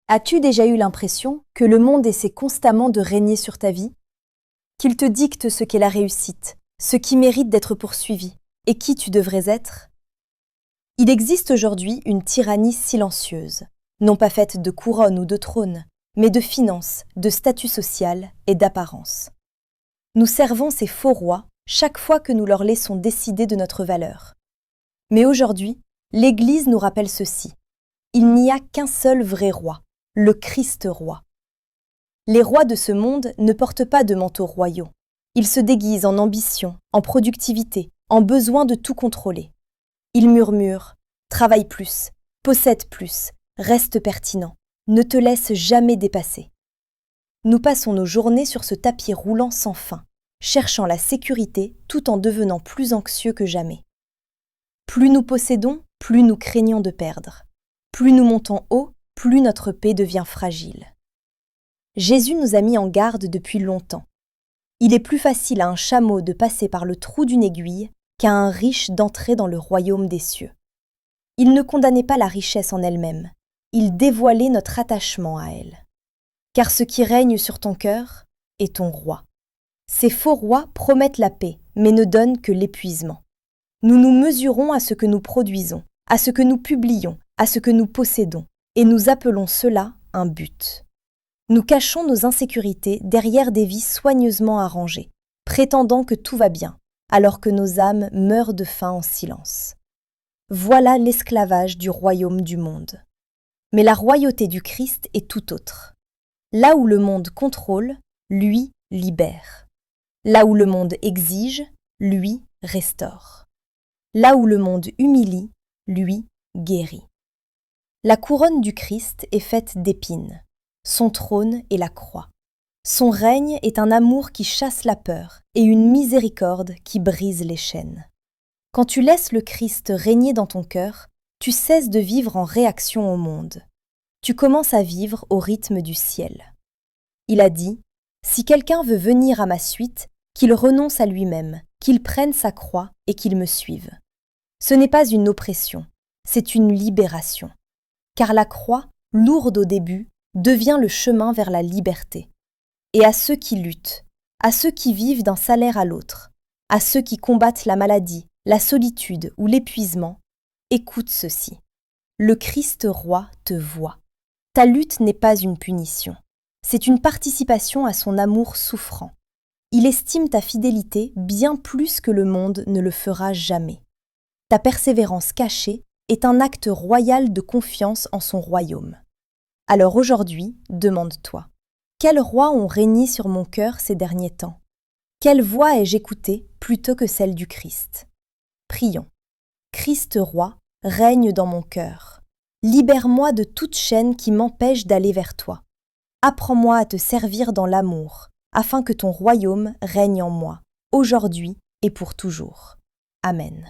As-tu déjà eu l'impression que le monde essaie constamment de régner sur ta vie? Qu'il te dicte ce qu'est la réussite, ce qui mérite d'être poursuivi, et qui tu devrais être? Il existe aujourd'hui une tyrannie silencieuse, non pas faite de couronne ou de trône, mais de finances, de statut social et d'apparence. Nous servons ces faux rois chaque fois que nous leur laissons décider de notre valeur. Mais aujourd'hui, l'Église nous rappelle ceci. Il n'y a qu'un seul vrai roi, le Christ roi. Les rois de ce monde ne portent pas de manteaux royaux. Ils se déguisent en ambition, en productivité, en besoin de tout contrôler. Ils murmurent « Travaille plus, possède plus, reste pertinent, ne te laisse jamais dépasser ». Nous passons nos journées sur ce tapis roulant sans fin, cherchant la sécurité tout en devenant plus anxieux que jamais. Plus nous possédons, plus nous craignons de perdre. Plus nous montons haut, plus notre paix devient fragile. Jésus nous a mis en garde depuis longtemps. Il est plus facile à un chameau de passer par le trou d'une aiguille qu'à un riche d'entrer dans le royaume des cieux. Il ne condamnait pas la richesse en elle-même, il dévoilait notre attachement à elle. Car ce qui règne sur ton cœur est ton roi. Ces faux rois promettent la paix, mais ne donnent que l'épuisement. Nous nous mesurons à ce que nous produisons, à ce que nous publions, à ce que nous possédons, et nous appelons cela un but. Nous cachons nos insécurités derrière des vies soigneusement arrangées, prétendant que tout va bien, alors que nos âmes meurent de faim en silence. Voilà l'esclavage du royaume du monde. Mais la royauté du Christ est tout autre. Là où le monde contrôle, lui libère. Là où le monde exige, lui restaure. Là où le monde humilie, lui guérit. La couronne du Christ est faite d'épines. Son trône est la croix. Son règne est un amour qui chasse la peur et une miséricorde qui brise les chaînes. Quand tu laisses le Christ régner dans ton cœur, tu cesses de vivre en réaction au monde. Tu commences à vivre au rythme du ciel. Il a dit « Si quelqu'un veut venir à ma suite, qu'il renonce à lui-même, qu'il prenne sa croix et qu'il me suive. » Ce n'est pas une oppression, c'est une libération. Car la croix, lourde au début, devient le chemin vers la liberté. Et à ceux qui luttent, à ceux qui vivent d'un salaire à l'autre, à ceux qui combattent la maladie, la solitude ou l'épuisement, écoute ceci. Le Christ roi te voit. Ta lutte n'est pas une punition, c'est une participation à son amour souffrant. Il estime ta fidélité bien plus que le monde ne le fera jamais. Ta persévérance cachée est un acte royal de confiance en son royaume. Alors aujourd'hui, demande-toi, quels rois ont régné sur mon cœur ces derniers temps? Quelle voix ai-je écoutée plutôt que celle du Christ? Prions. Christ roi, règne dans mon cœur. Libère-moi de toute chaîne qui m'empêche d'aller vers toi. Apprends-moi à te servir dans l'amour, afin que ton royaume règne en moi, aujourd'hui et pour toujours. Amen.